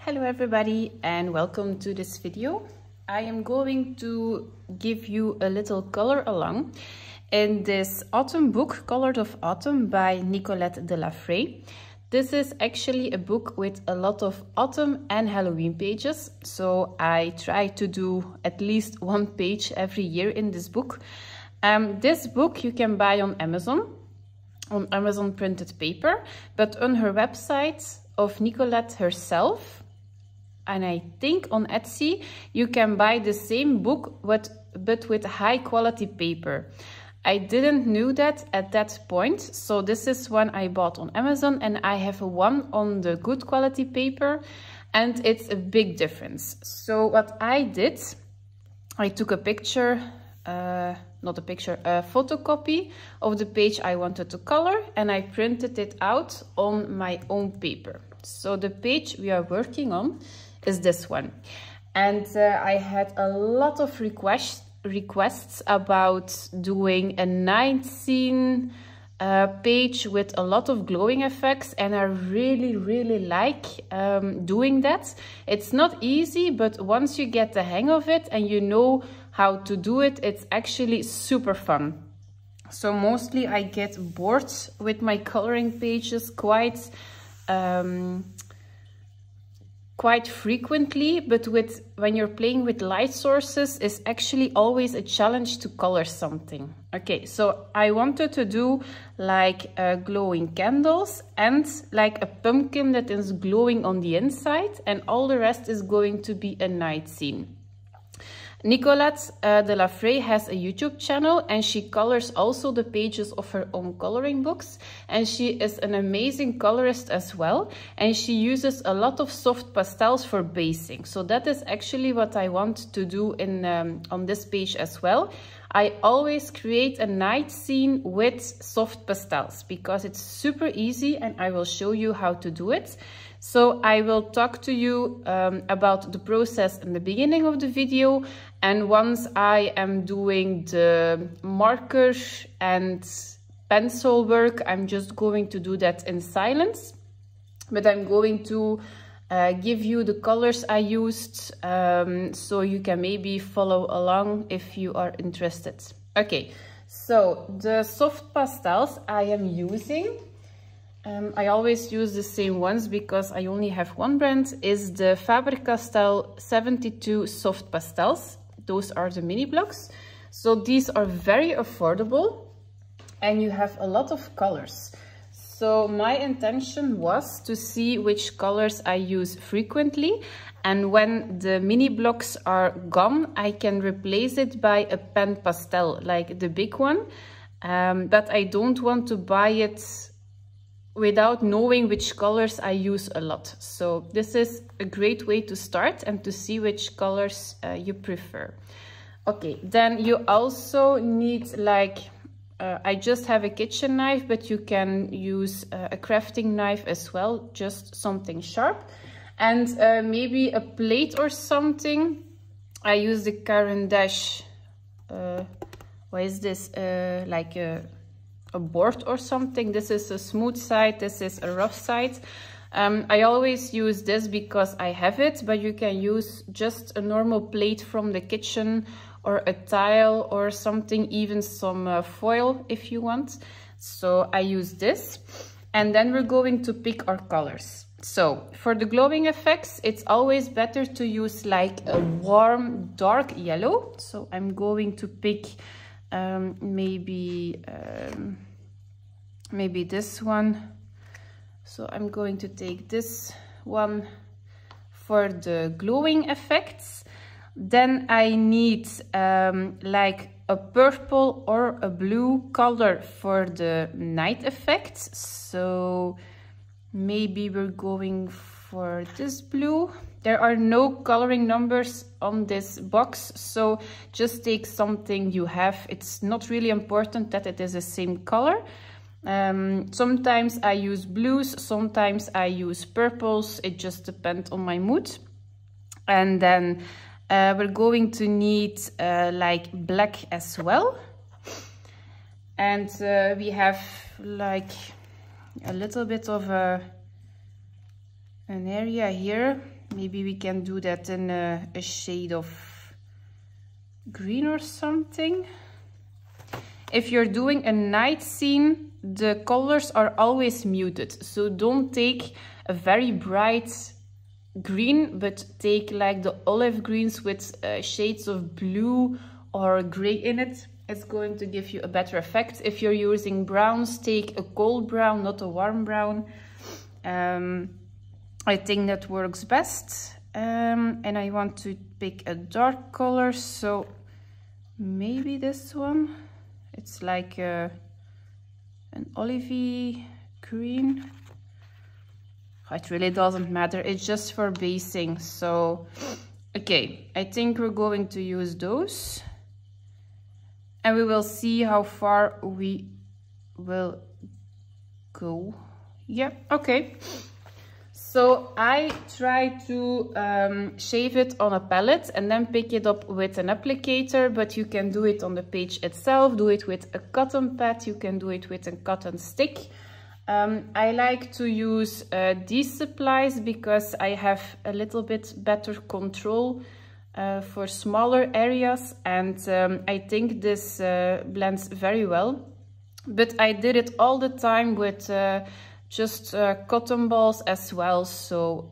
Hello everybody and welcome to this video. I am going to give you a little color along in this autumn book, Colored of Autumn by Nikolett Delafraye. This is actually a book with a lot of autumn and Halloween pages, so I try to do at least one page every year in this book. This book you can buy on Amazon printed paper, but on her website of Nikolett herself, and I think on Etsy, you can buy the same book but with high quality paper. I didn't know that at that point, so this is one I bought on Amazon, and I have one on the good quality paper, and it's a big difference. So what I did, I took a picture, a photocopy of the page I wanted to color, and I printed it out on my own paper. So the page we are working on is this one, and I had a lot of requests about doing a night scene page with a lot of glowing effects, and I really like doing that. It's not easy, but once you get the hang of it and you know how to do it, it's actually super fun. So mostly I get bored with my coloring pages quite frequently, but when you're playing with light sources, it's actually always a challenge to color something. Okay, so I wanted to do like glowing candles and like a pumpkin that is glowing on the inside, and all the rest is going to be a night scene. Nikolett Delafraye has a YouTube channel, and she colors also the pages of her own coloring books, and she is an amazing colorist as well, and she uses a lot of soft pastels for basing. So that is actually what I want to do in on this page as well. I always create a night scene with soft pastels because it's super easy, and I will show you how to do it. So I will talk to you about the process in the beginning of the video, and once I am doing the marker and pencil work, I'm just going to do that in silence, but I'm going to give you the colors I used, so you can maybe follow along if you are interested. Okay, so the soft pastels I am using, I always use the same ones because I only have one brand, is the Faber-Castell 72 soft pastels. Those are the mini blocks. So these are very affordable, and you have a lot of colors. So my intention was to see which colors I use frequently, and when the mini blocks are gone, I can replace it by a pen pastel, like the big one. But I don't want to buy it without knowing which colors I use a lot. So this is a great way to start and to see which colors you prefer. Okay, then you also need like, I just have a kitchen knife, but you can use a crafting knife as well, just something sharp. And maybe a plate or something. I use the Caran d'Ache, what is this, like a board or something. This is a smooth side, this is a rough side. I always use this because I have it, but you can use just a normal plate from the kitchen, or a tile or something, even some foil if you want. So I use this, and then we're going to pick our colors. So for the glowing effects, it's always better to use like a warm dark yellow. So I'm going to pick maybe this one. So I'm going to take this one for the glowing effects. Then I need like a purple or a blue color for the night effects. So maybe we're going for this blue. There are no coloring numbers on this box, so just take something you have. It's not really important that it is the same color. Sometimes I use blues, sometimes I use purples. It just depends on my mood. And then we're going to need like black as well. And we have like a little bit of an area here Maybe we can do that in a shade of green or something. If you're doing a night scene, the colors are always muted. So don't take a very bright green, but take like the olive greens with shades of blue or gray in it. It's going to give you a better effect. If you're using browns, take a cold brown, not a warm brown. I think that works best. And I want to pick a dark color, so maybe this one. It's like an olivey green. It really doesn't matter, it's just for basing. So, okay, I think we're going to use those. And we will see how far we will go. Yeah, okay. So I try to shave it on a palette and then pick it up with an applicator, but you can do it on the page itself, do it with a cotton pad, you can do it with a cotton stick. I like to use these supplies because I have a little bit better control for smaller areas, and I think this blends very well. But I did it all the time with just cotton balls as well, so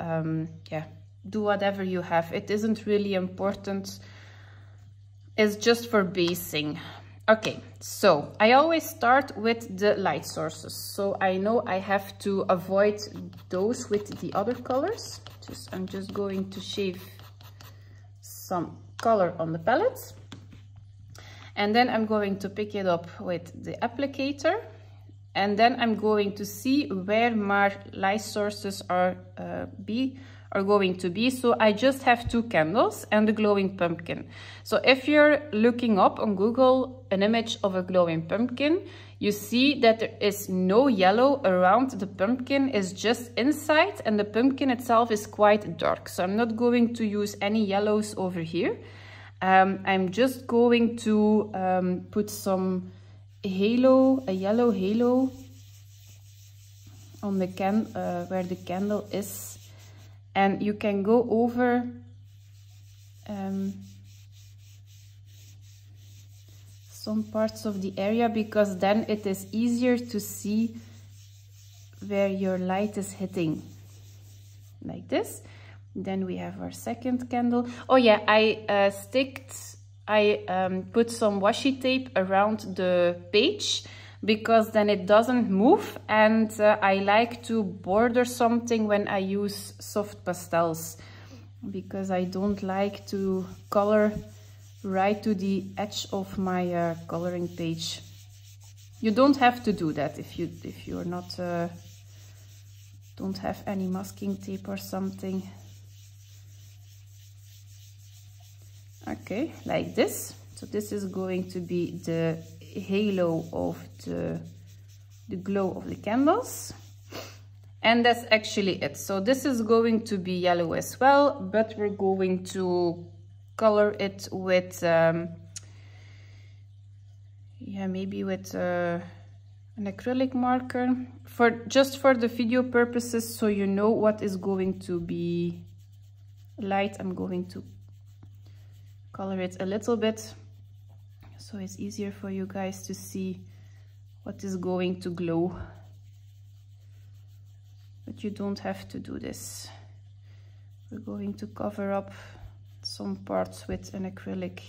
yeah, do whatever you have. It isn't really important, it's just for basing. Okay, so I always start with the light sources, so I know I have to avoid those with the other colors. I'm just going to shave some color on the palette, and then I'm going to pick it up with the applicator, and then I'm going to see where my light sources are going to be. So I just have 2 candles and the glowing pumpkin. So if you're looking up on Google an image of a glowing pumpkin, you see that there is no yellow around the pumpkin, is just inside, and the pumpkin itself is quite dark. So I'm not going to use any yellows over here. I'm just going to put some halo, a yellow halo on the where the candle is. And you can go over some parts of the area, because then it is easier to see where your light is hitting, like this. Then we have our second candle. Oh yeah, I put some washi tape around the page, because then it doesn't move, and I like to border something when I use soft pastels, because I don't like to color right to the edge of my coloring page. You don't have to do that if you're not don't have any masking tape or something. Okay, like this. So this is going to be the halo of the glow of the candles, and that's actually it. So this is going to be yellow as well, but we're going to color it with yeah, maybe with an acrylic marker, just for the video purposes, so you know what is going to be light. I'm going to color it a little bit, so it's easier for you guys to see what is going to glow. But you don't have to do this. We're going to cover up some parts with an acrylic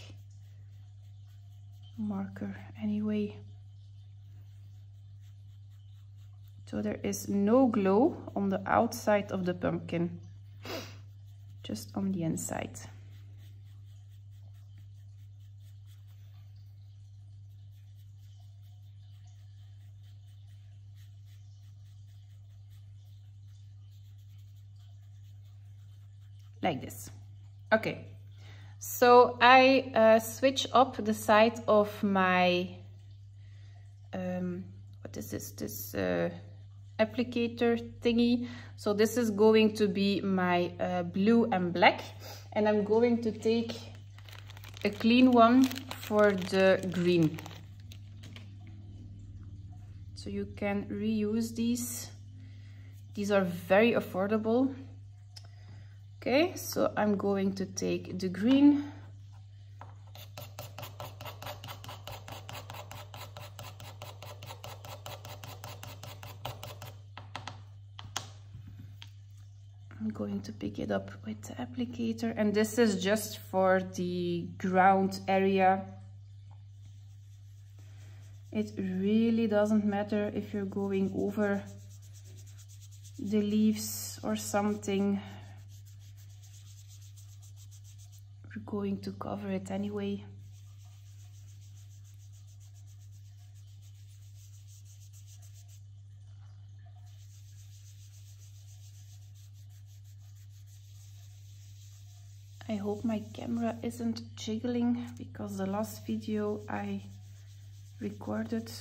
marker anyway. So there is no glow on the outside of the pumpkin, just on the inside. Like this. Okay, so I switch up the side of my what is this applicator thingy. So this is going to be my blue and black, and I'm going to take a clean one for the green, so you can reuse these. These are very affordable. Okay, so I'm going to take the green. I'm going to pick it up with the applicator, and this is just for the ground area. It really doesn't matter if you're going over the leaves or something. We're going to cover it anyway. I hope my camera isn't jiggling, because the last video I recorded,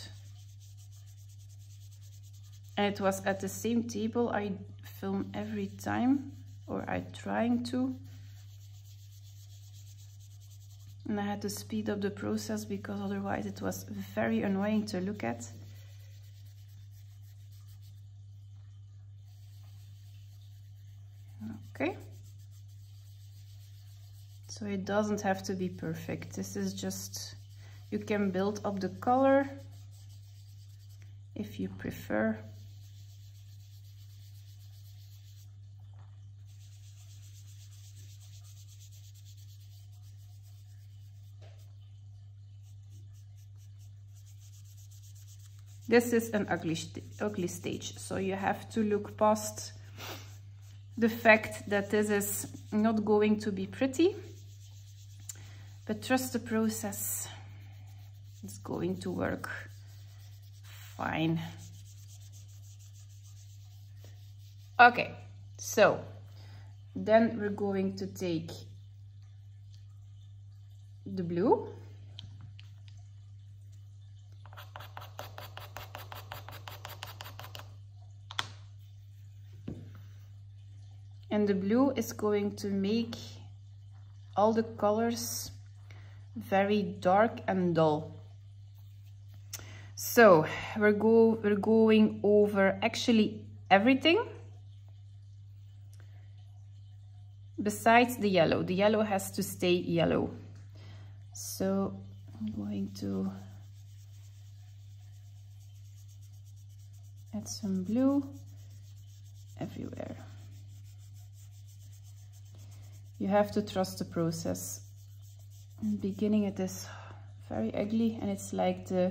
and it was at the same table I film every time, or I'm trying to, and I had to speed up the process because otherwise it was very annoying to look at. Okay. So it doesn't have to be perfect. This is just, you can build up the color if you prefer. This is an ugly stage, so you have to look past the fact that this is not going to be pretty. But trust the process, it's going to work fine. Okay, so then we're going to take the blue. And the blue is going to make all the colors very dark and dull. So we're going over actually everything besides the yellow. The yellow has to stay yellow. So I'm going to add some blue everywhere. You have to trust the process. In the beginning it is very ugly, and it's like the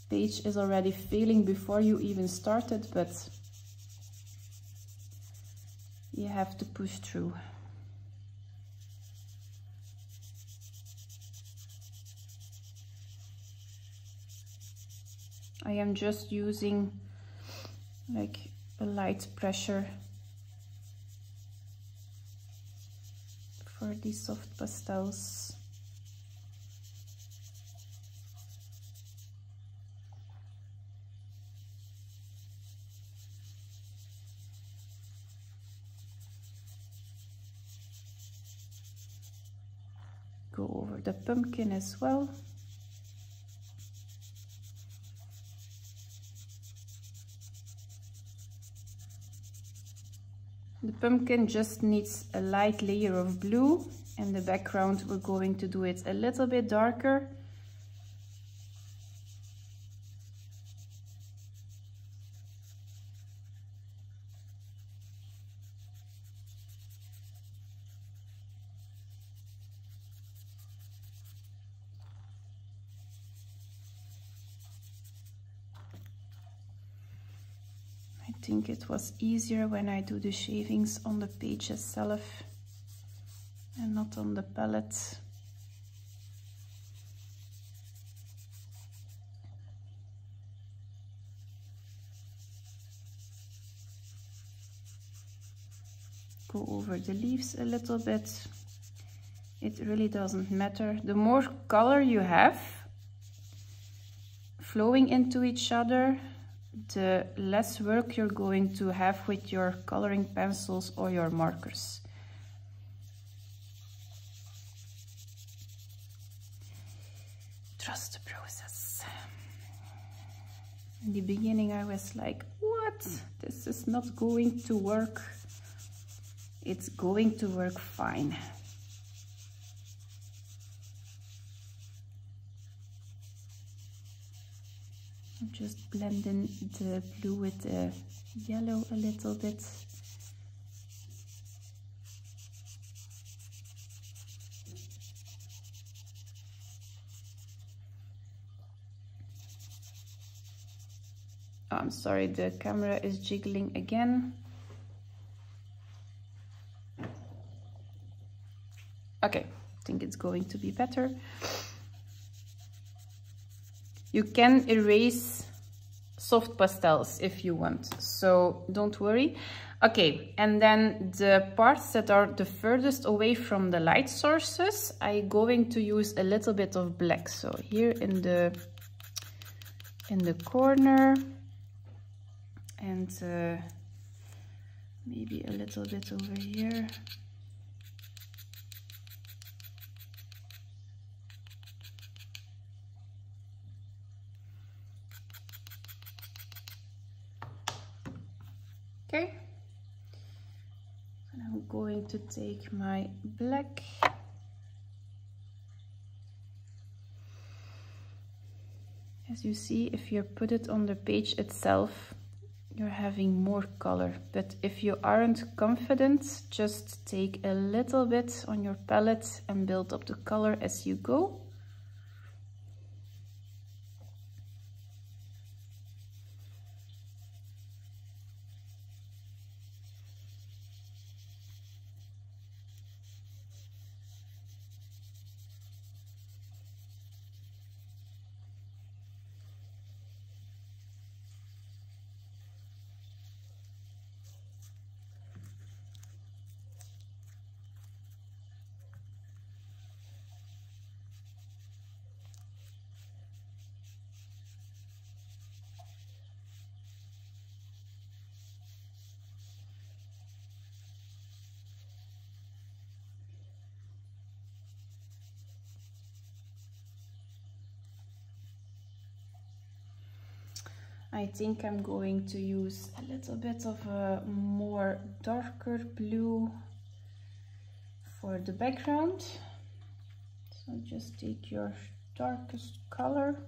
page is already failing before you even started, but you have to push through. I am just using like a light pressure for these soft pastels. Go over the pumpkin as well. The pumpkin just needs a light layer of blue, and the background we're going to do it a little bit darker. I think it was easier when I do the shavings on the page itself and not on the palette. Go over the leaves a little bit. It really doesn't matter. The more color you have flowing into each other, the less work you're going to have with your coloring pencils or your markers. Trust the process. In the beginning I was like, what? This is not going to work. it's going to work fine. I'm just blending the blue with the yellow a little bit. Oh, I'm sorry, the camera is jiggling again. Okay, I think it's going to be better. You can erase soft pastels if you want, so don't worry. Okay, and then the parts that are the furthest away from the light sources, I'm going to use a little bit of black. So here in the corner, and maybe a little bit over here. Okay, and I'm going to take my black as you see, if you put it on the page itself, you're having more color, but if you aren't confident, just take a little bit on your palette and build up the color as you go. I think I'm going to use a little bit of a more darker blue for the background. So just take your darkest color,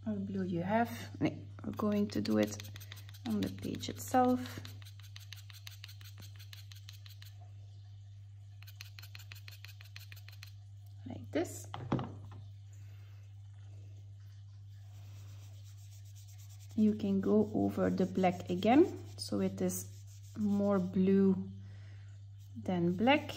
or blue you have. No, we're going to do it on the page itself. Like this. You can go over the black again, so it is more blue than black.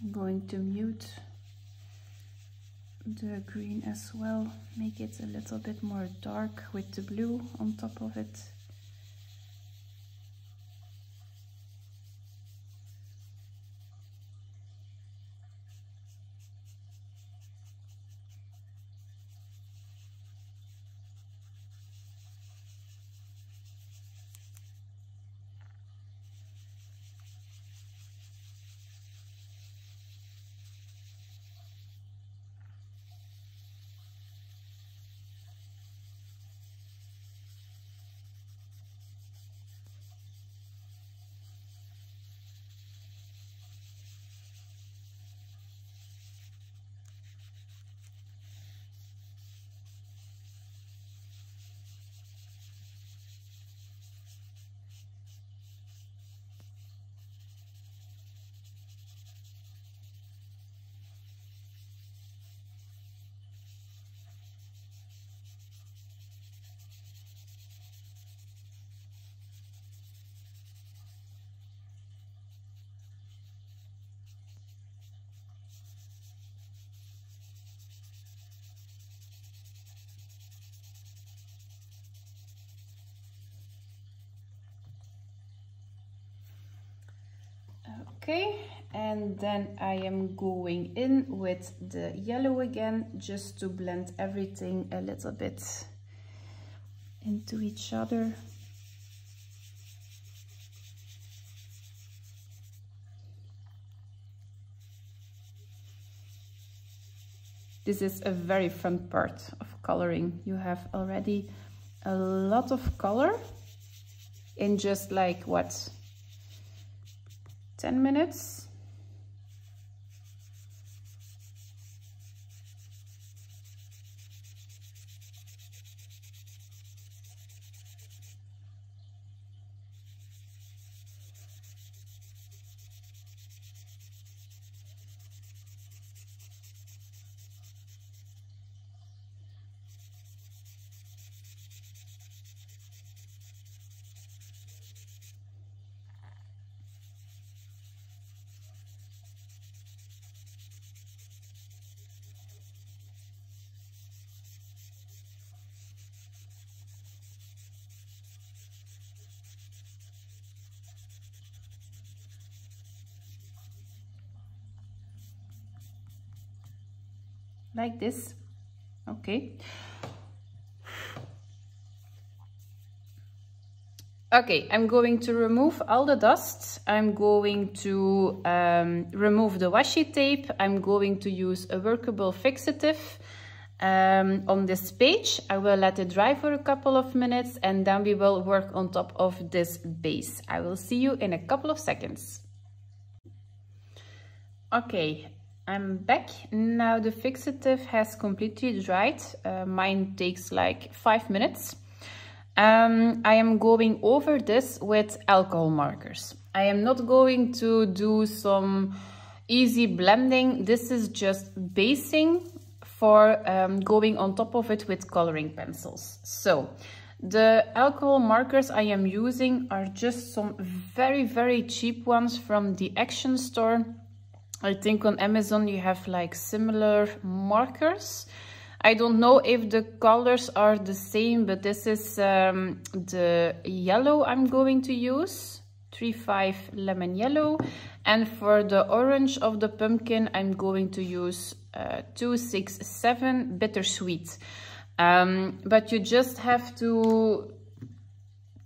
I'm going to mute the green as well, make it a little bit more dark with the blue on top of it. Okay, and then I am going in with the yellow again, just to blend everything a little bit into each other. This is a very fun part of coloring. You have already a lot of color in just like what, 10 minutes? Like this. Okay. Okay, I'm going to remove all the dust. I'm going to remove the washi tape. I'm going to use a workable fixative on this page. I will let it dry for a couple of minutes and then we will work on top of this base. I will see you in a couple of seconds. Okay, I'm back. Now the fixative has completely dried. Mine takes like 5 minutes. I am going over this with alcohol markers. I am not going to do some easy blending. This is just basing for going on top of it with coloring pencils. So the alcohol markers I am using are just some very cheap ones from the Action store. I think on Amazon you have like similar markers. I don't know if the colors are the same, but this is the yellow I'm going to use, 3-5 lemon yellow. And for the orange of the pumpkin, I'm going to use 267 bittersweet. But you just have to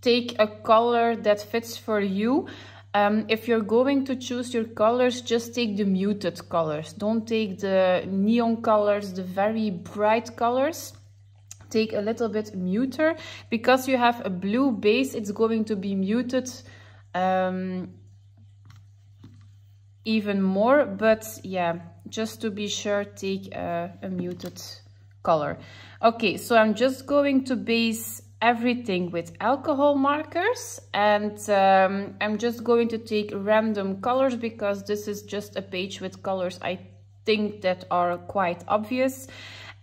take a color that fits for you. If you're going to choose your colors, just take the muted colors. Don't take the neon colors, the very bright colors. Take a little bit muter. Because you have a blue base, it's going to be muted even more. But yeah, just to be sure, take a muted color. Okay, so I'm just going to base everything with alcohol markers, and I'm just going to take random colors because this is just a page with colors I think that are quite obvious.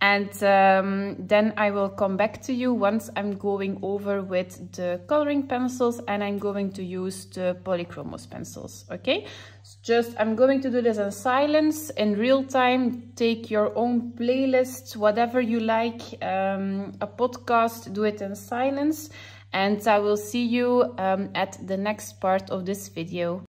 And then I will come back to you once I'm going over with the coloring pencils and I'm going to use the polychromos pencils. Okay, just I'm going to do this in silence, in real time. Take your own playlist, whatever you like, a podcast, do it in silence, and I will see you at the next part of this video.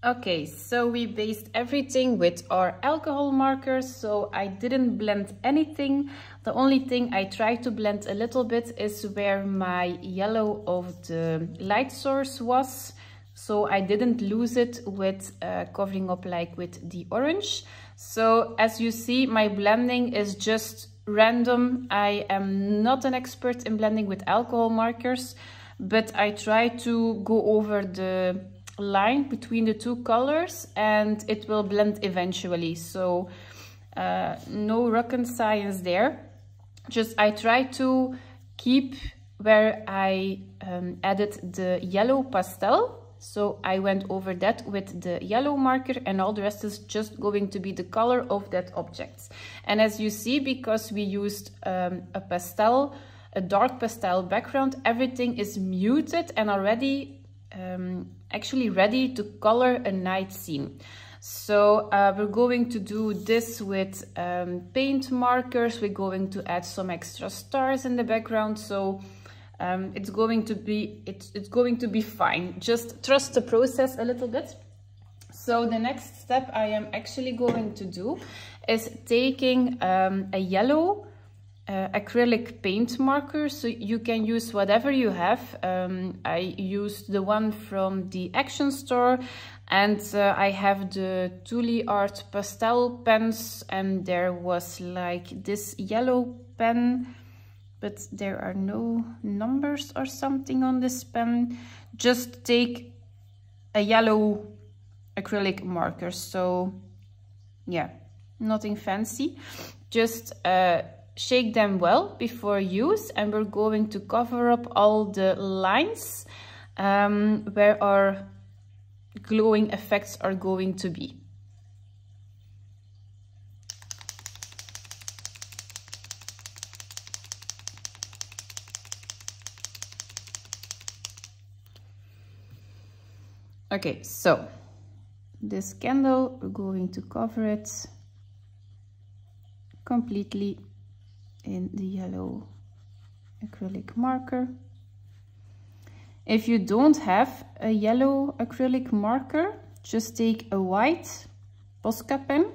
Okay, so we based everything with our alcohol markers, so I didn't blend anything. The only thing I tried to blend a little bit is where my yellow of the light source was. So I didn't lose it with covering up like with the orange. So as you see, my blending is just random. I am not an expert in blending with alcohol markers, but I try to go over the line between the two colors and it will blend eventually. So no rocket science there. Just I try to keep where I added the yellow pastel. So I went over that with the yellow marker, and all the rest is just going to be the color of that object. And as you see, because we used a dark pastel background, everything is muted and already actually ready to color a night scene. So we're going to do this with paint markers. We're going to add some extra stars in the background. So it's going to be fine. Just trust the process a little bit. So the next step I am actually going to do is taking a yellow acrylic paint marker. So you can use whatever you have. I used the one from the Action Store, and I have the Tooli-art pastel pens, and there was like this yellow pen, but there are no numbers or something on this pen. Just take a yellow acrylic marker. So yeah, nothing fancy. Just shake them well before use, and we're going to cover up all the lines where our glowing effects are going to be. Okay, so this candle, we're going to cover it completely in the yellow acrylic marker. If you don't have a yellow acrylic marker, just take a white Posca pen,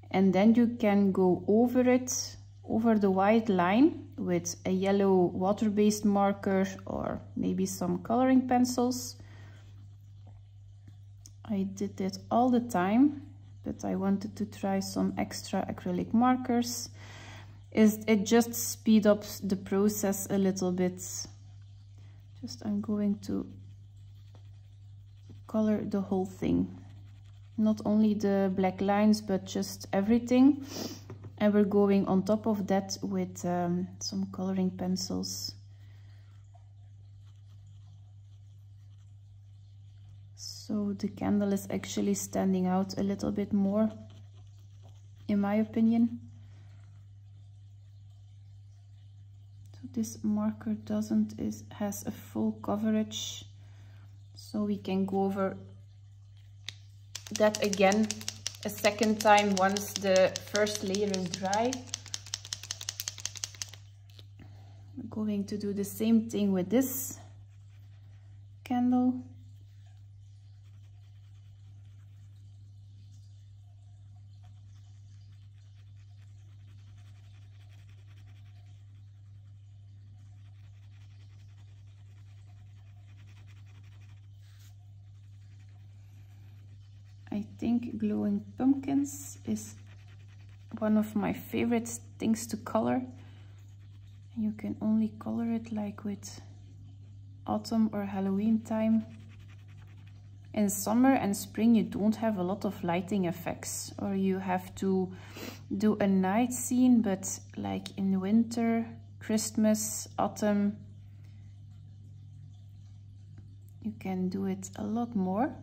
and then you can go over it, over the white line with a yellow water-based marker or maybe some coloring pencils. I did that all the time, but I wanted to try some extra acrylic markers. It just speeds up the process a little bit. I'm going to color the whole thing, not only the black lines, but just everything. And we're going on top of that with some coloring pencils. So the candle is actually standing out a little bit more, in my opinion. So this marker has a full coverage, so we can go over that again a second time once the first layer is dry. We're going to do the same thing with this candle. I think glowing pumpkins is one of my favorite things to color. You can only color it like with autumn or Halloween time. In summer and spring you don't have a lot of lighting effects, or you have to do a night scene, but like in winter, Christmas, autumn, you can do it a lot more.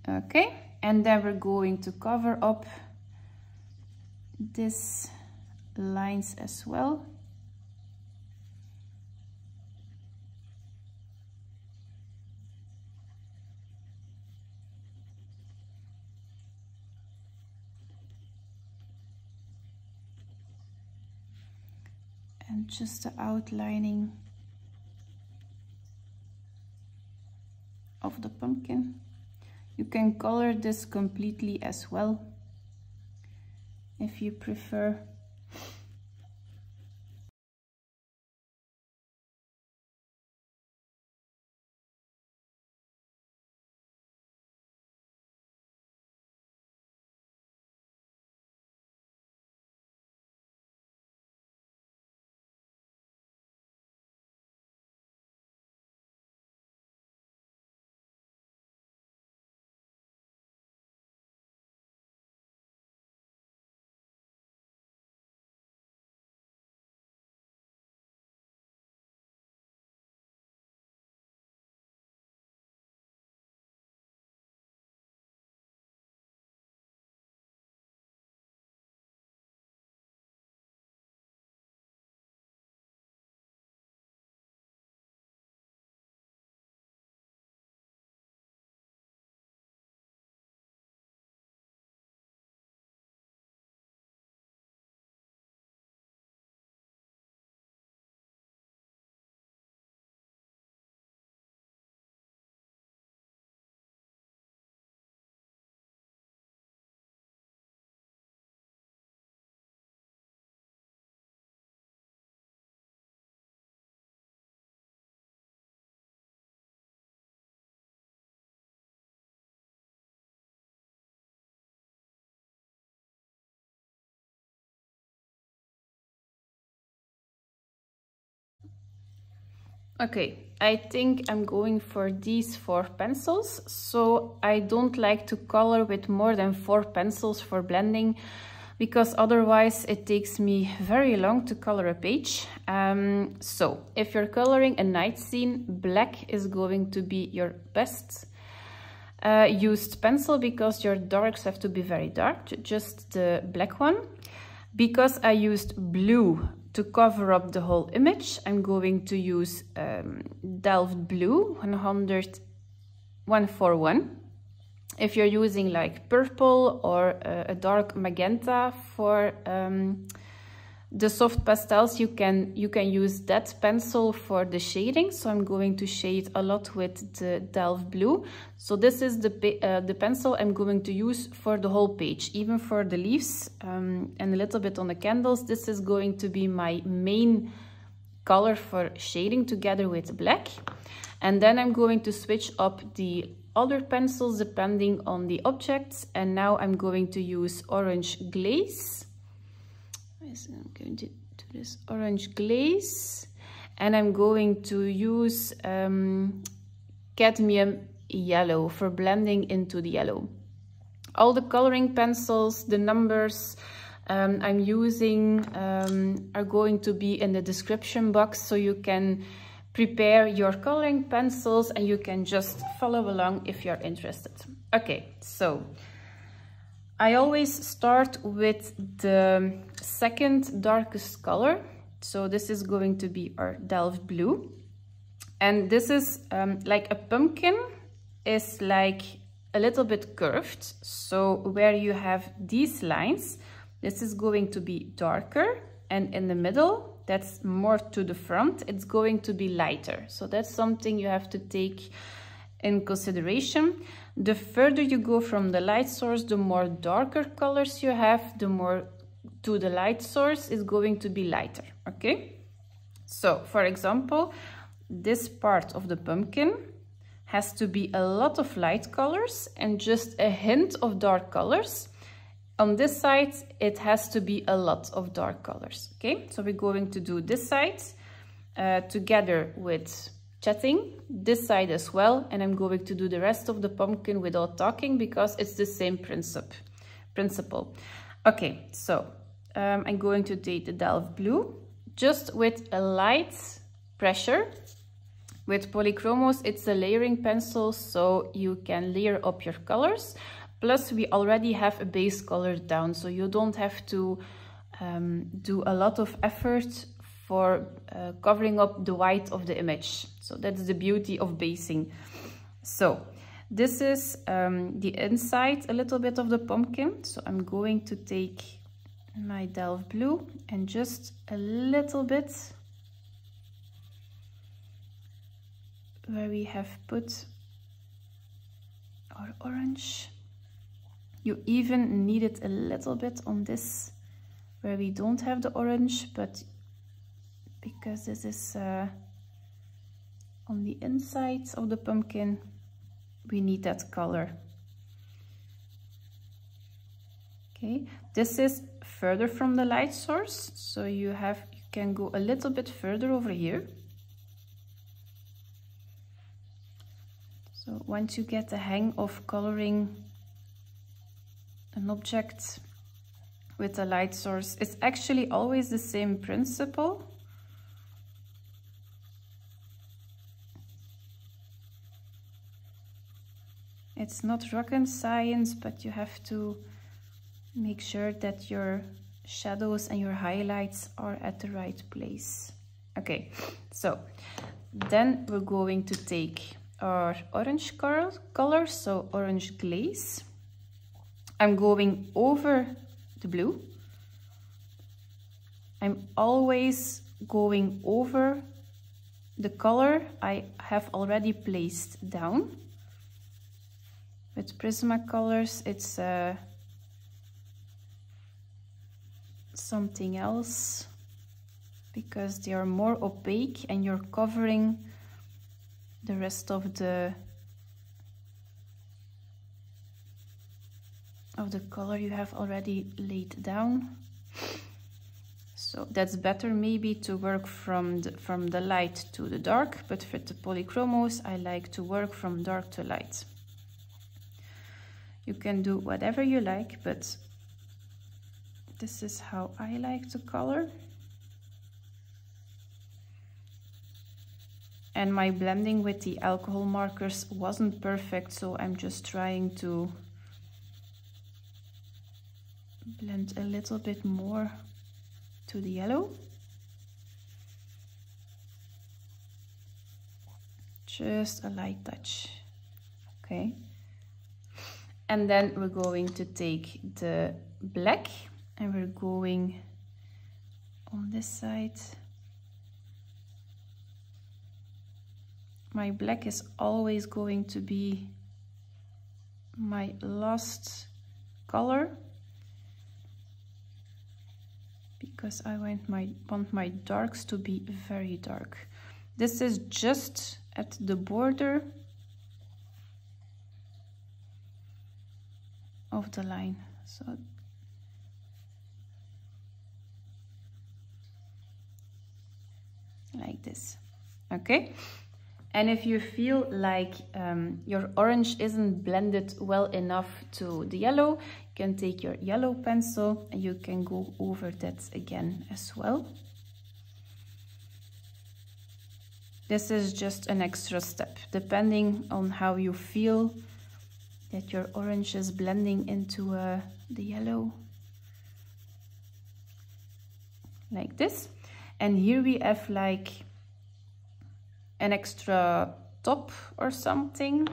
Okay, and then we're going to cover up these lines as well. And just the outlining of the pumpkin. You can color this completely as well, if you prefer. Okay, I think I'm going for these 4 pencils. So I don't like to color with more than 4 pencils for blending, because otherwise it takes me very long to color a page. So if you're coloring a night scene, black is going to be your best used pencil, because your darks have to be very dark, just the black one. Because I used blue to cover up the whole image, I'm going to use Delft Blue 141. If you're using like purple or a dark magenta for the soft pastels, you can use that pencil for the shading. So I'm going to shade a lot with the Delft Blue. So this is the pencil I'm going to use for the whole page, even for the leaves and a little bit on the candles. This is going to be my main color for shading together with black. And then I'm going to switch up the other pencils depending on the objects. And now I'm going to use orange glaze. I'm going to do this orange glaze, and I'm going to use cadmium yellow for blending into the yellow. All the coloring pencils, the numbers I'm using are going to be in the description box, so you can prepare your coloring pencils and you can just follow along if you're interested. Okay, so I always start with the second darkest color. So this is going to be our Delft Blue. And this is like a pumpkin is like a little bit curved. So where you have these lines, this is going to be darker. And in the middle, that's more to the front, it's going to be lighter. So that's something you have to take in consideration. The further you go from the light source, the more darker colors you have, the more to the light source is going to be lighter, okay? So, for example, this part of the pumpkin has to be a lot of light colors and just a hint of dark colors. On this side, it has to be a lot of dark colors, okay? So we're going to do this side together with chatting, this side as well, and I'm going to do the rest of the pumpkin without talking because it's the same principle. Okay, so I'm going to take the Delft Blue just with a light pressure. With polychromos, it's a layering pencil, so you can layer up your colors. Plus, we already have a base color down, so you don't have to do a lot of effort for covering up the white of the image. So that's the beauty of basing. So this is the inside a little bit of the pumpkin. So I'm going to take my Delft Blue and just a little bit where we have put our orange. You even need it a little bit on this where we don't have the orange, but because this is on the inside of the pumpkin, we need that color. Okay, this is further from the light source, so you can go a little bit further over here. So once you get the hang of coloring an object with a light source, it's actually always the same principle. It's not rocket science, but you have to make sure that your shadows and your highlights are at the right place. Okay, so then we're going to take our orange color, so orange glaze. I'm going over the blue. I'm always going over the color I have already placed down. With Prismacolors, it's something else because they are more opaque and you're covering the rest of the color you have already laid down. So that's better maybe to work from the light to the dark, but for the polychromos I like to work from dark to light. You can do whatever you like, but this is how I like to color. And my blending with the alcohol markers wasn't perfect, so I'm just trying to blend a little bit more to the yellow. Just a light touch. Okay. And then we're going to take the black and we're going on this side. My black is always going to be my last color because I want my darks to be very dark. This is just at the border of the line, so like this. Okay, and if you feel like your orange isn't blended well enough to the yellow, you can take your yellow pencil and you can go over that again as well. This is just an extra step depending on how you feel that your orange is blending into the yellow, like this. And here we have like an extra top or something.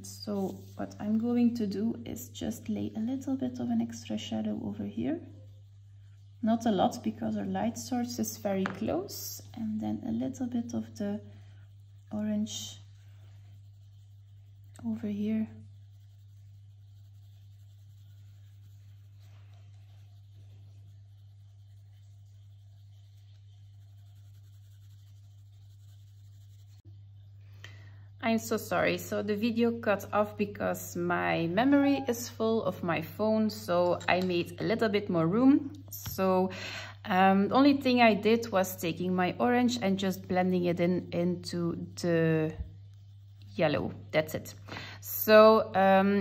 So what I'm going to do is just lay a little bit of an extra shadow over here. Not a lot because our light source is very close, and then a little bit of the orange over here. I'm so sorry, so the video cut off because my memory is full of my phone, so I made a little bit more room. So the only thing I did was taking my orange and just blending it into the yellow. That's it. So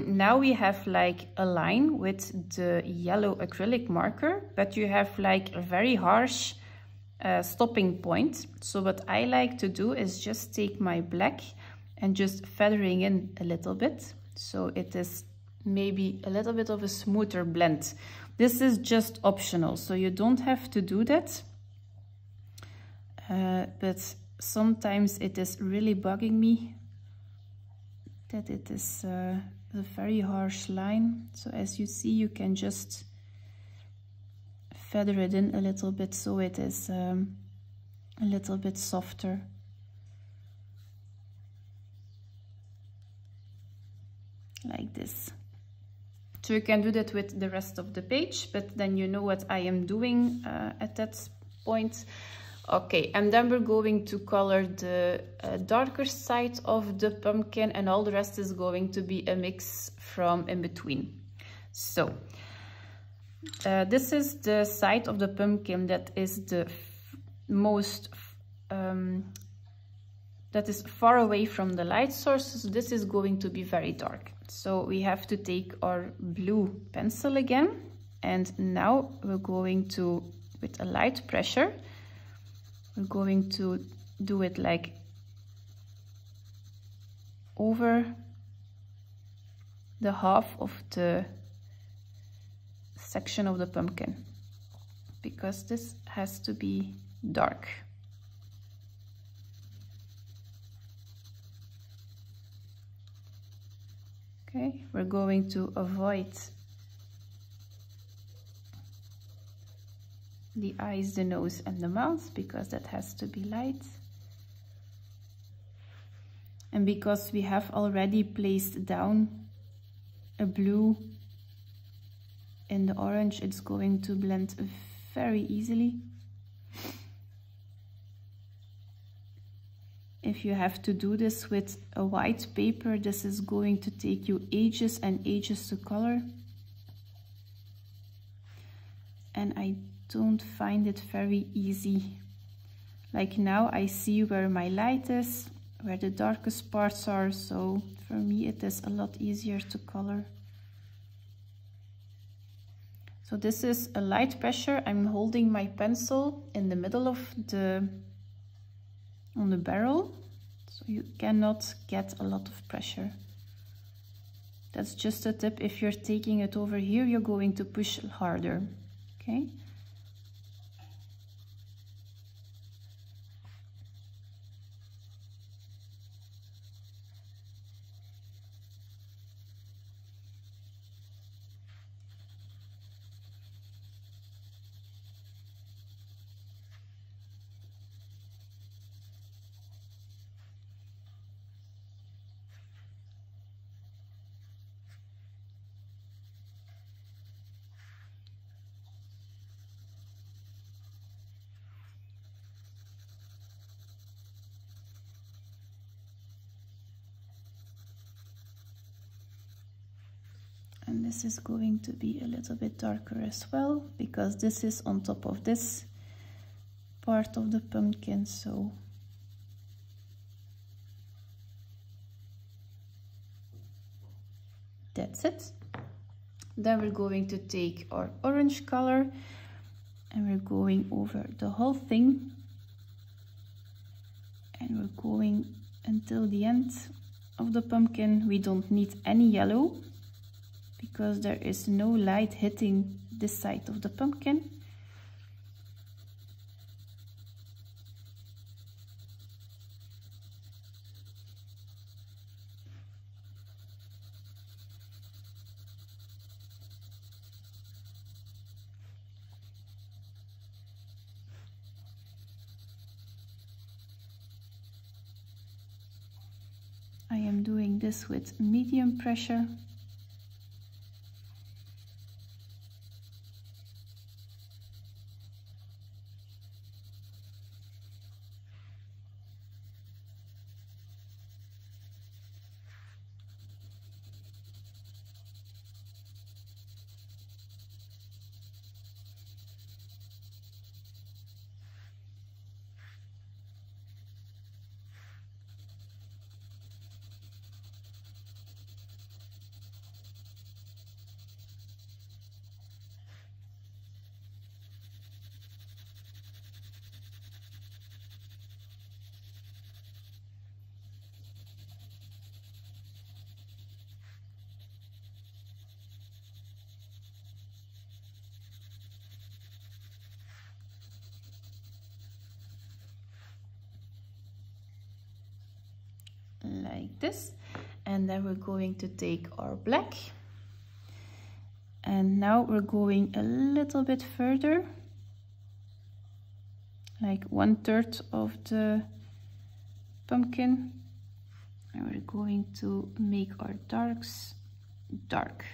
now we have like a line with the yellow acrylic marker, but you have like a very harsh stopping point. So what I like to do is just take my black and just feathering in a little bit, so it is maybe a little bit of a smoother blend. This is just optional, so you don't have to do that, but sometimes it is really bugging me that it is a very harsh line. So as you see, you can just feather it in a little bit so it is a little bit softer. like this. So you can do that with the rest of the page, but then you know what I am doing at that point. Okay, and then we're going to color the darker side of the pumpkin, and all the rest is going to be a mix from in between. So this is the side of the pumpkin that is the most that is far away from the light sources. This is going to be very dark. So we have to take our blue pencil again, and now we're going to, with a light pressure, we're going to do it like over the half of the section of the pumpkin, because this has to be dark. Okay, we're going to avoid the eyes, the nose and the mouth, because that has to be light. And because we have already placed down a blue in the orange, it's going to blend very easily. If you have to do this with a white paper, this is going to take you ages and ages to color. And I don't find it very easy. Like now I see where my light is, where the darkest parts are, so for me it is a lot easier to color. So this is a light pressure. I'm holding my pencil in the middle of on the barrel, so you cannot get a lot of pressure. That's just a tip. If you're taking it over here, you're going to push harder. Okay. And this is going to be a little bit darker as well, because this is on top of this part of the pumpkin. So that's it. Then we're going to take our orange color and we're going over the whole thing, and we're going until the end of the pumpkin. We don't need any yellow, because there is no light hitting this side of the pumpkin. I am doing this with medium pressure. Like this, and then we're going to take our black, and now we're going a little bit further, like 1/3 of the pumpkin, and we're going to make our darks dark.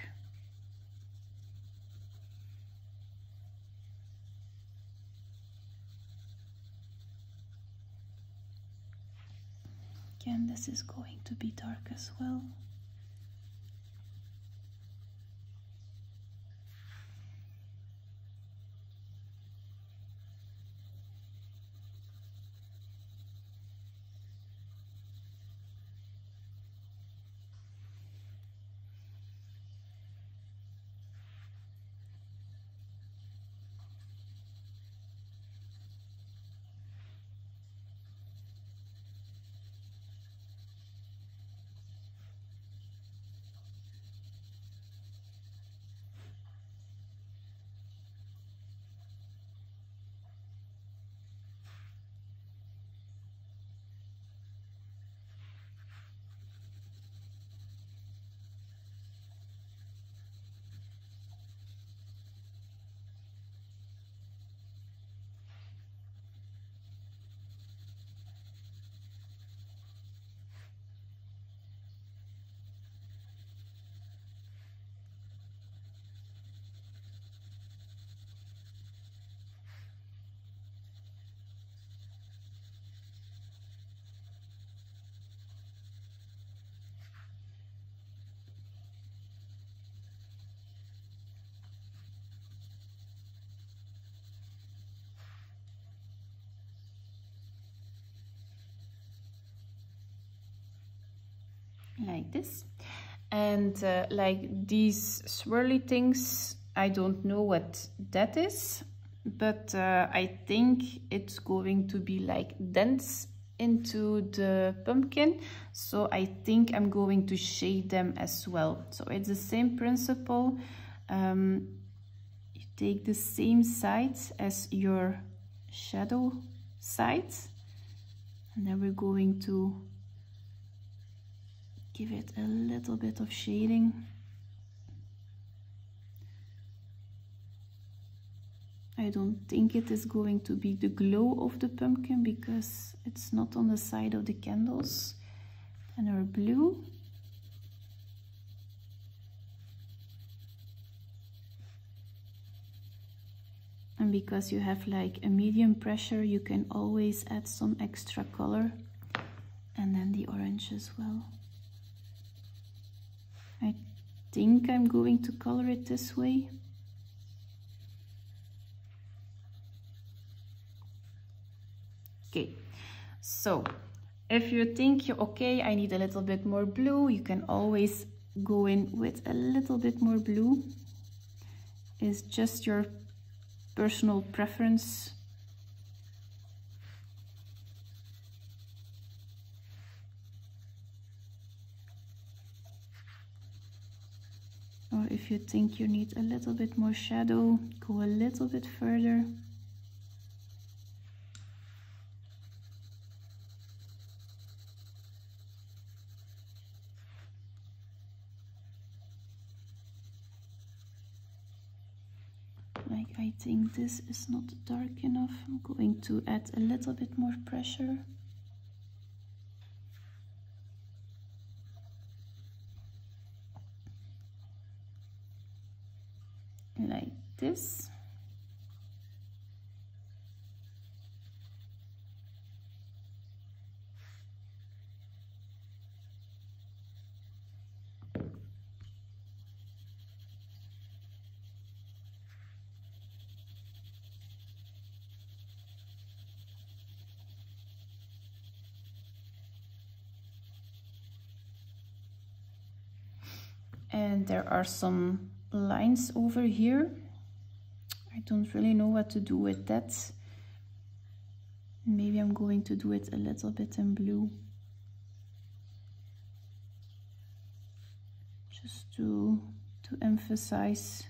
Again, this is going to be dark as well. Like this. And like these swirly things, I don't know what that is, but I think it's going to be like dents into the pumpkin, so I think I'm going to shade them as well. So it's the same principle. You take the same side as your shadow side, and then we're going to give it a little bit of shading. I don't think it is going to be the glow of the pumpkin because it's not on the side of the candles. And our blue. And because you have like a medium pressure, you can always add some extra color. And then the orange as well. I think I'm going to color it this way. Okay, so if you think, okay, I need a little bit more blue, you can always go in with a little bit more blue. It's just your personal preference. Or if you think you need a little bit more shadow, go a little bit further. Like, I think this is not dark enough. I'm going to add a little bit more pressure. Like this. And there are some lines over here. I don't really know what to do with that. Maybe I'm going to do it a little bit in blue. Just to emphasize.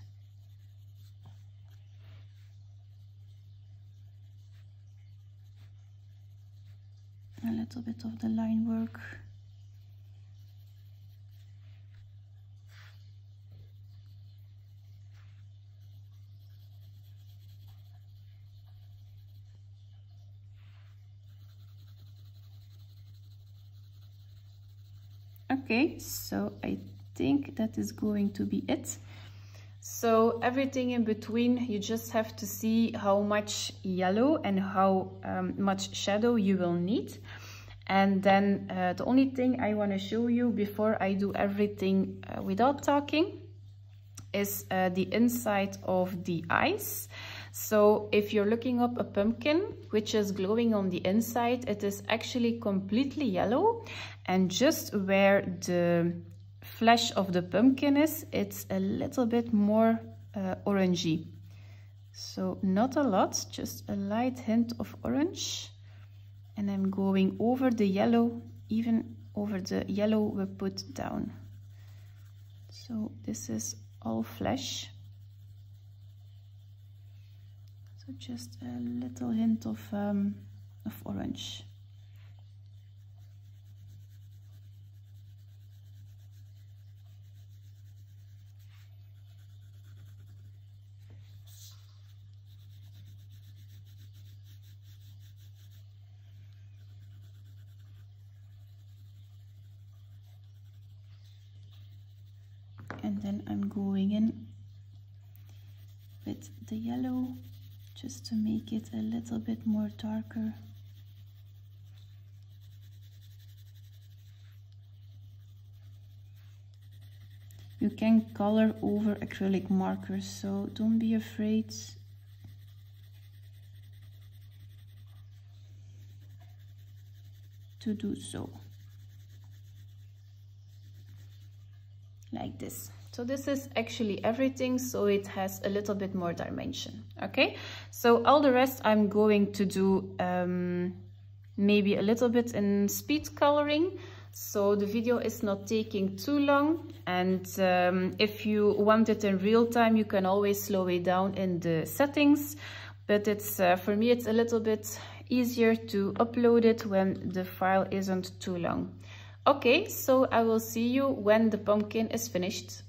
A little bit of the line work. Okay, so I think that is going to be it. So everything in between, you just have to see how much yellow and how much shadow you will need. And then the only thing I want to show you before I do everything without talking is the inside of the eyes. So if you're looking up a pumpkin which is glowing on the inside, it is actually completely yellow, and just where the flesh of the pumpkin is, it's a little bit more orangey. So not a lot, just a light hint of orange. And I'm going over the yellow, even over the yellow we put down. So this is all flesh. So just a little hint of orange. And then I'm going in with the yellow just to make it a little bit more darker. You can color over acrylic markers, so don't be afraid. To do so. Like this. So this is actually everything, so it has a little bit more dimension. Okay, so all the rest I'm going to do maybe a little bit in speed coloring, so the video is not taking too long. And if you want it in real time, you can always slow it down in the settings, but it's for me it's a little bit easier to upload it when the file isn't too long. Okay, so I will see you when the pumpkin is finished.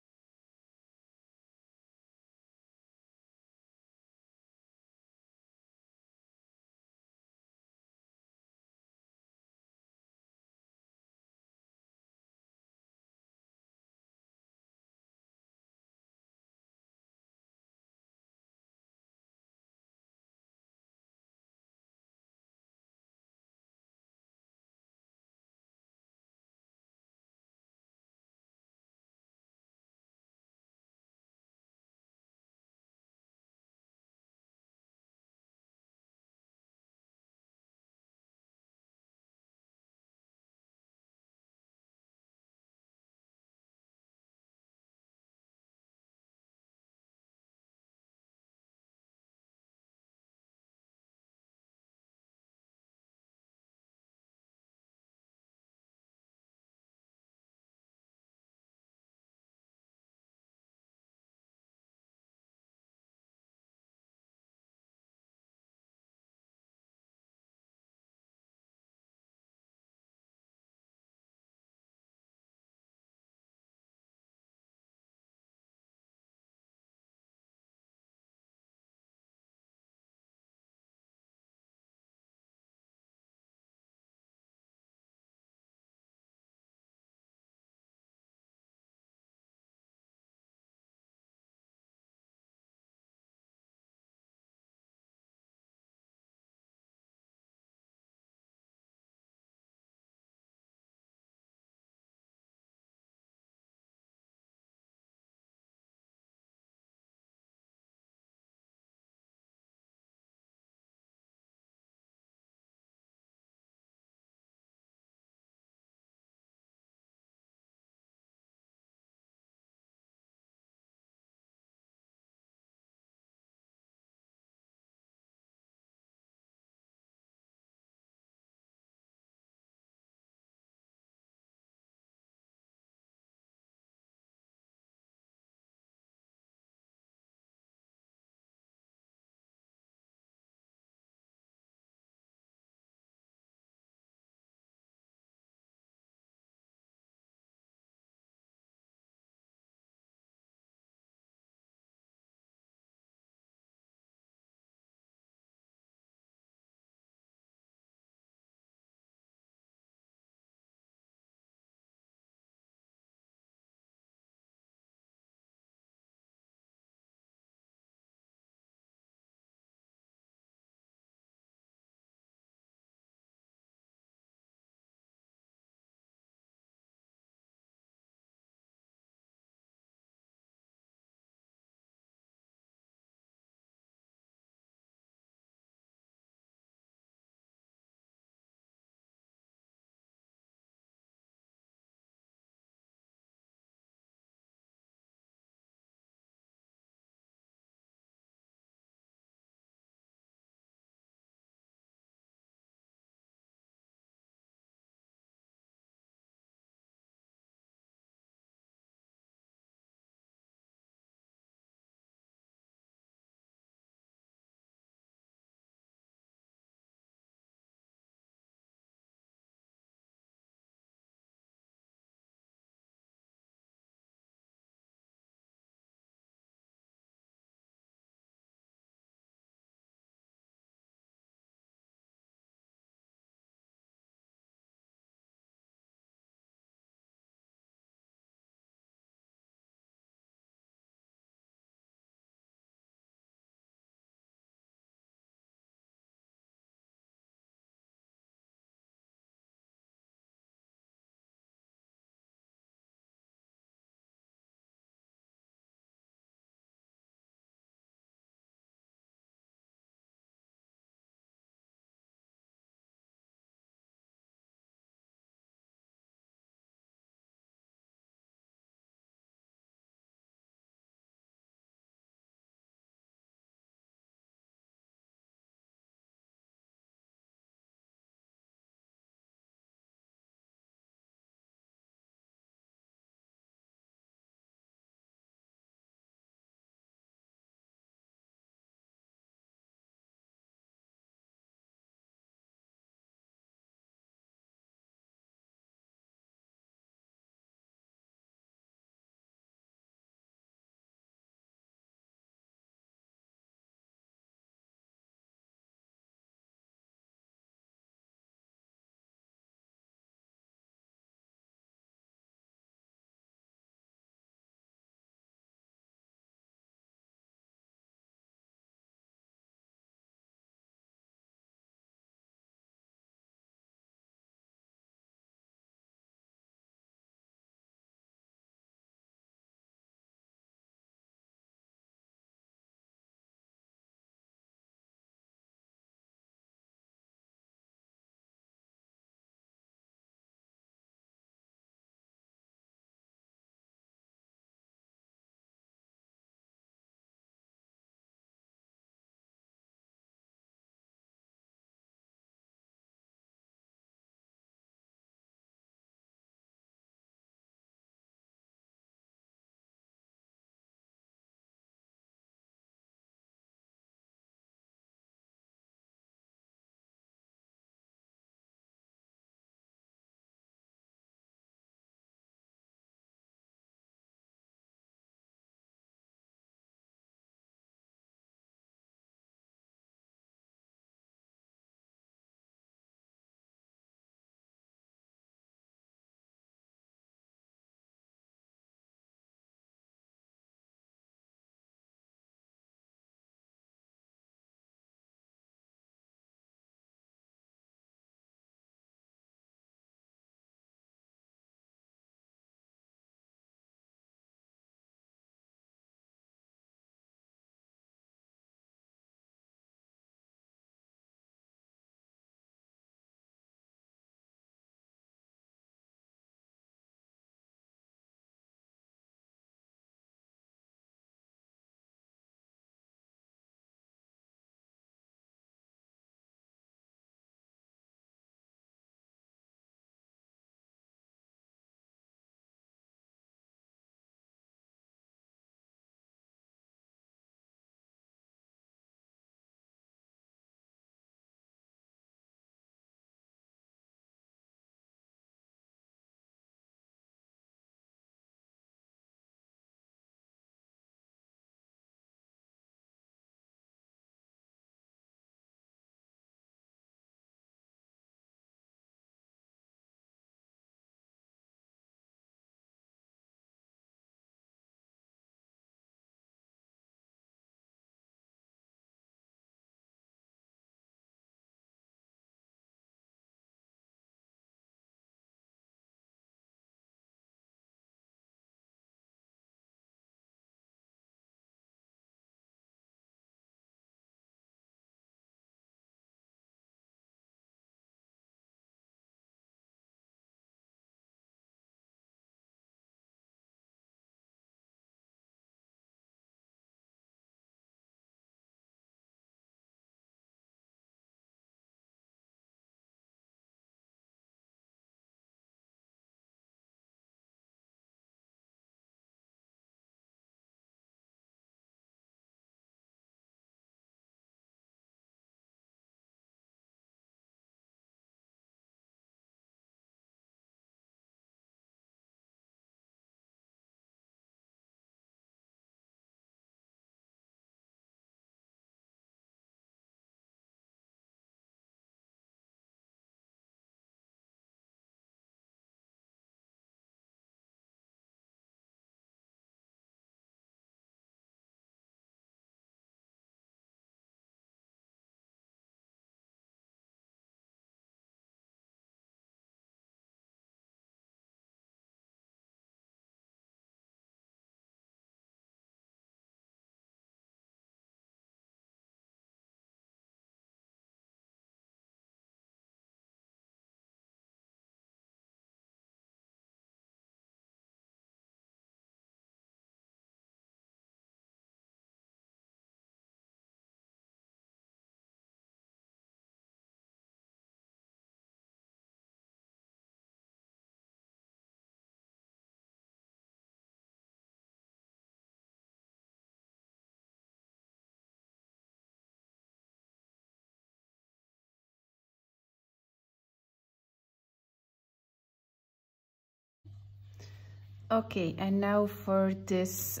Okay, and now for this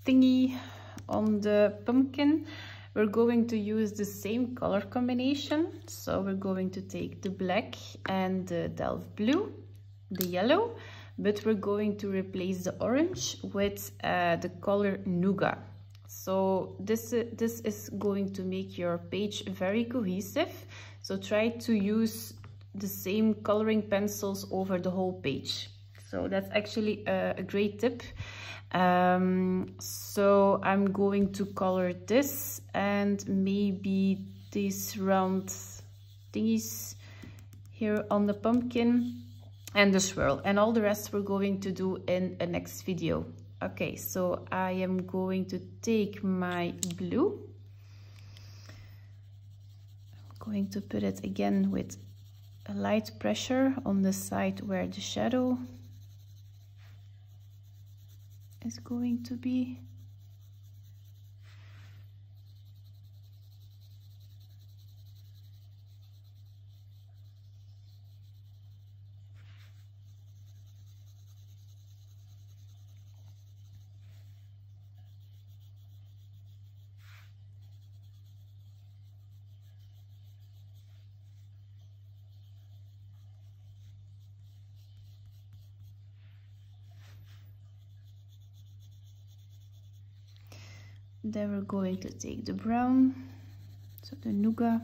thingy on the pumpkin, we're going to use the same color combination. So we're going to take the black and the delft blue, the yellow, but we're going to replace the orange with the color nougat. So this is going to make your page very cohesive. So try to use the same coloring pencils over the whole page. So that's actually a great tip. So I'm going to color this and maybe these round thingies here on the pumpkin and the swirl, and all the rest we're going to do in a next video. Okay, so I am going to take my blue. I'm going to put it again with a light pressure on the side where the shadow is going to be. Then we're going to take the brown, so the nougat.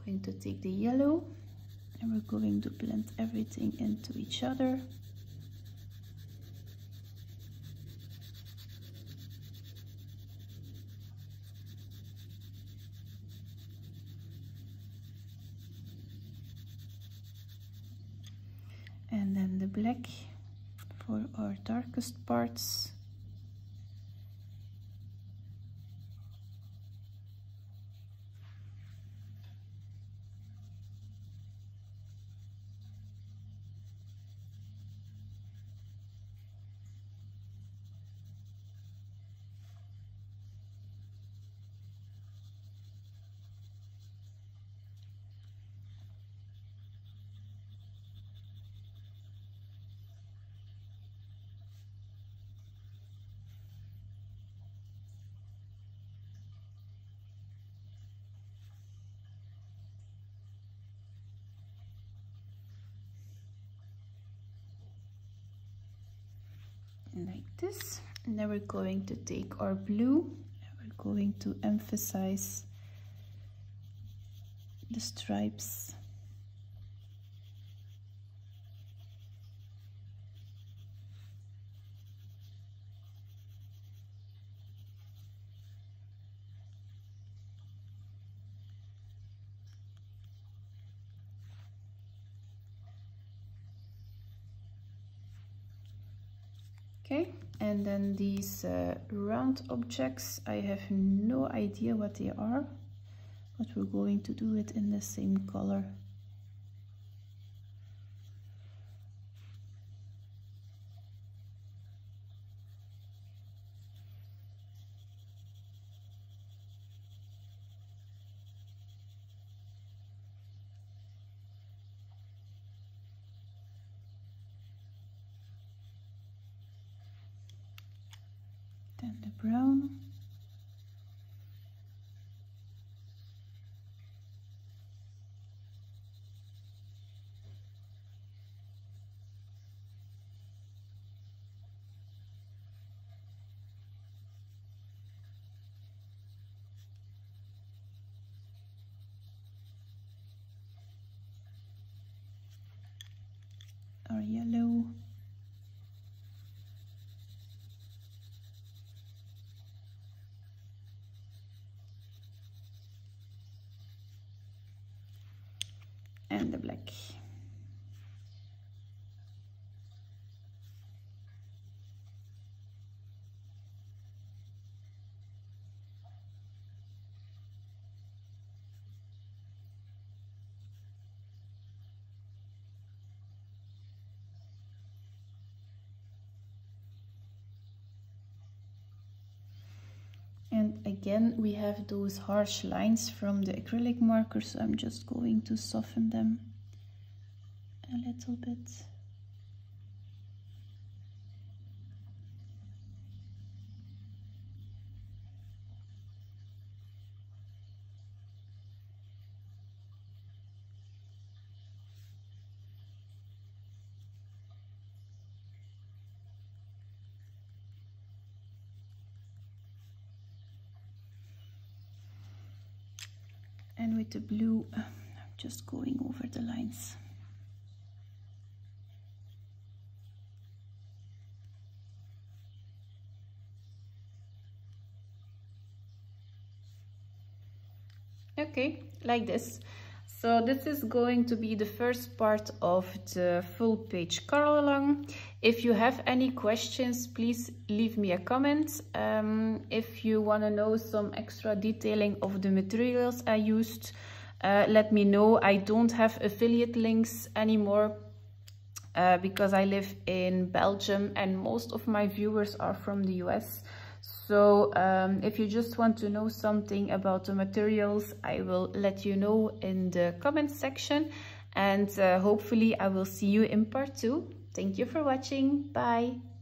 Going to take the yellow and we're going to blend everything into each other. And then the black for our darkest parts. Like this, and then we're going to take our blue and we're going to emphasize the stripes. Okay, and then these round objects, I have no idea what they are, but we're going to do it in the same color. Then the brown. Our yellow. and the black. And again, we have those harsh lines from the acrylic marker, so I'm just going to soften them a little bit. And with the blue, I'm just going over the lines. Okay, like this. So this is going to be the first part of the full page color along. If you have any questions, please leave me a comment. If you want to know some extra detailing of the materials I used, let me know. I don't have affiliate links anymore because I live in Belgium and most of my viewers are from the US. So if you just want to know something about the materials, I will let you know in the comment section, and hopefully I will see you in part 2. Thank you for watching. Bye.